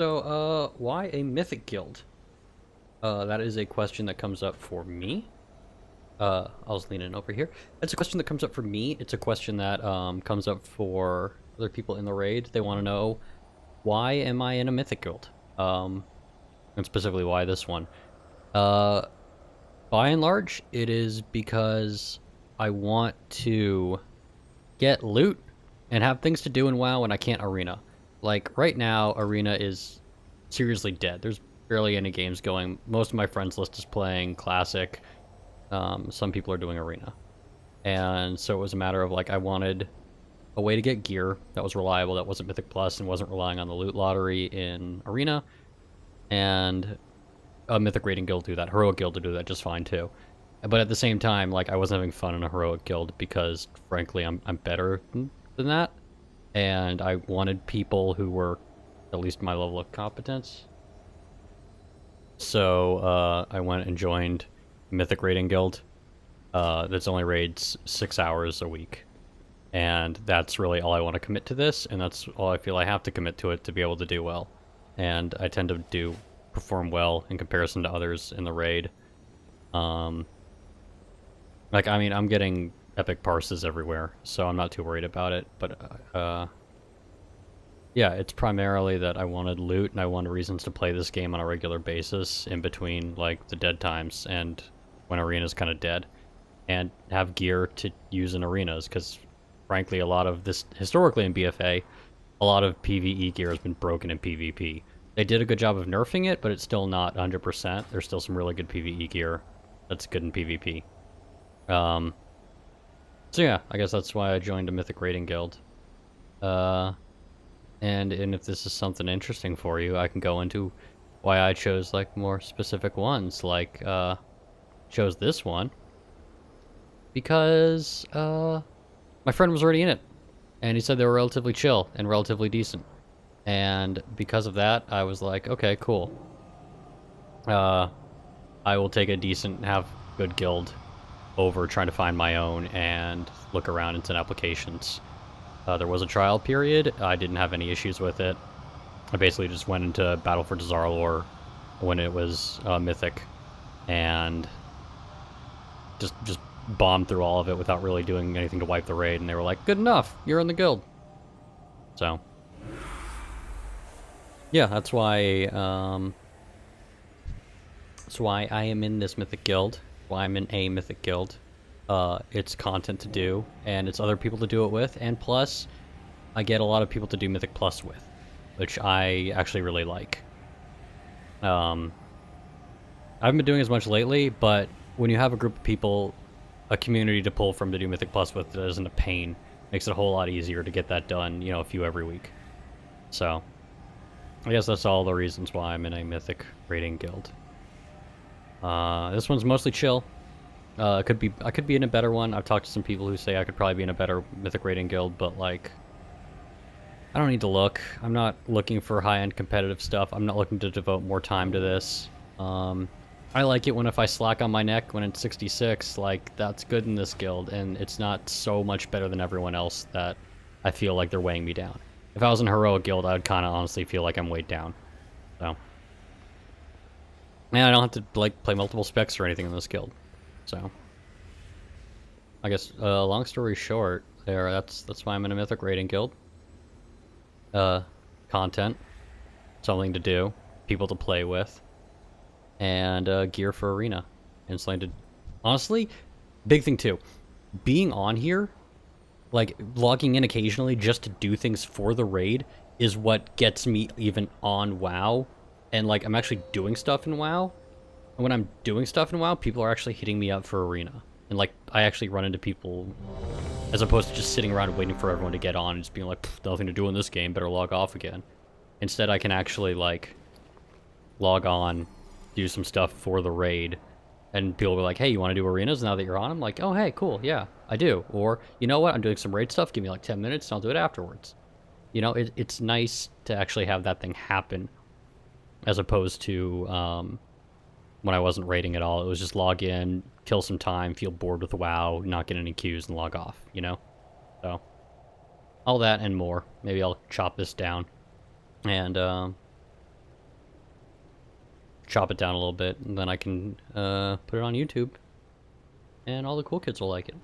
Why a Mythic guild? That is a question that comes up for me. I was leaning over here. It's a question that comes up for me. It's a question that comes up for other people in the raid. They want to know, why am I in a Mythic guild? And specifically, why this one? Uh, by and large, it is because I want to get loot and have things to do in WoW when I can't arena. Like, right now, arena is seriously dead. There's barely any games going. Most of my friends list is playing Classic. Some people are doing arena. And so it was a matter of, like, I wanted a way to get gear that was reliable, that wasn't Mythic Plus, and wasn't relying on the loot lottery in arena. And a Mythic raiding guild do that. Heroic guild to do that just fine, too. But at the same time, like, I wasn't having fun in a heroic guild because, frankly, I'm better than that. And I wanted people who were at least my level of competence. So I went and joined Mythic Raiding Guild. That's only raids 6 hours a week. And that's really all I want to commit to this, and that's all I feel I have to commit to it to be able to do well. And I tend to perform well in comparison to others in the raid. Like, I mean, I'm getting epic parses everywhere, so I'm not too worried about it. But, yeah, it's primarily that I wanted loot and I wanted reasons to play this game on a regular basis in between, like, the dead times and when arena's kind of dead. And have gear to use in arenas, because, frankly, a lot of this, historically in BFA, a lot of PvE gear has been broken in PvP. They did a good job of nerfing it, but it's still not 100%. There's still some really good PvE gear that's good in PvP. So yeah, I guess that's why I joined a Mythic Raiding Guild. And if this is something interesting for you, I can go into why I chose, like, more specific ones. Like, chose this one because, my friend was already in it. And he said they were relatively chill and relatively decent. And because of that, I was like, okay, cool. I will take a decent, have good guild over trying to find my own and look around into applications. There was a trial period. I didn't have any issues with it. I basically just went into Battle for Dazar'alor when it was Mythic, and just bombed through all of it without really doing anything to wipe the raid. And they were like, "Good enough, you're in the guild." So, yeah, that's why I am in this Mythic guild. Why I'm in a Mythic guild. It's content to do, and it's other people to do it with, and plus, I get a lot of people to do Mythic Plus with, which I actually really like. I haven't been doing as much lately, but when you have a group of people, a community to pull from to do Mythic Plus with that isn't a pain, makes it a whole lot easier to get that done, a few every week. So, I guess that's all the reasons why I'm in a Mythic raiding guild. This one's mostly chill. I could be in a better one. I've talked to some people who say I could probably be in a better Mythic raiding guild, but, like, I don't need to look. I'm not looking for high-end competitive stuff. I'm not looking to devote more time to this. I like it when if I slack on my neck when it's 66, like, that's good in this guild, and it's not so much better than everyone else that I feel like they're weighing me down. If I was in a heroic guild, I would kind of honestly feel like I'm weighed down. So, and I don't have to, like, play multiple specs or anything in this guild. So, I guess, long story short, that's why I'm in a Mythic raiding guild. Content, something to do, people to play with, and gear for arena, and something to... Honestly, big thing too, being on here, like, logging in occasionally just to do things for the raid is what gets me even on WoW, and, like, I'm actually doing stuff in WoW. And when I'm doing stuff in WoW, people are actually hitting me up for arena. And, like, I actually run into people, as opposed to just sitting around and waiting for everyone to get on and just being like, nothing to do in this game, better log off again. Instead, I can actually, like, log on, do some stuff for the raid, and people will be like, hey, you want to do arenas now that you're on? I'm like, oh, hey, cool, yeah, I do. Or, you know what, I'm doing some raid stuff, give me, like, 10 minutes, and I'll do it afterwards. It's nice to actually have that thing happen, as opposed to, when I wasn't raiding at all. It was just log in, kill some time, feel bored with WoW, not get any queues, and log off, So, all that and more. Maybe I'll chop this down. And, chop it down a little bit, and then I can put it on YouTube, and all the cool kids will like it.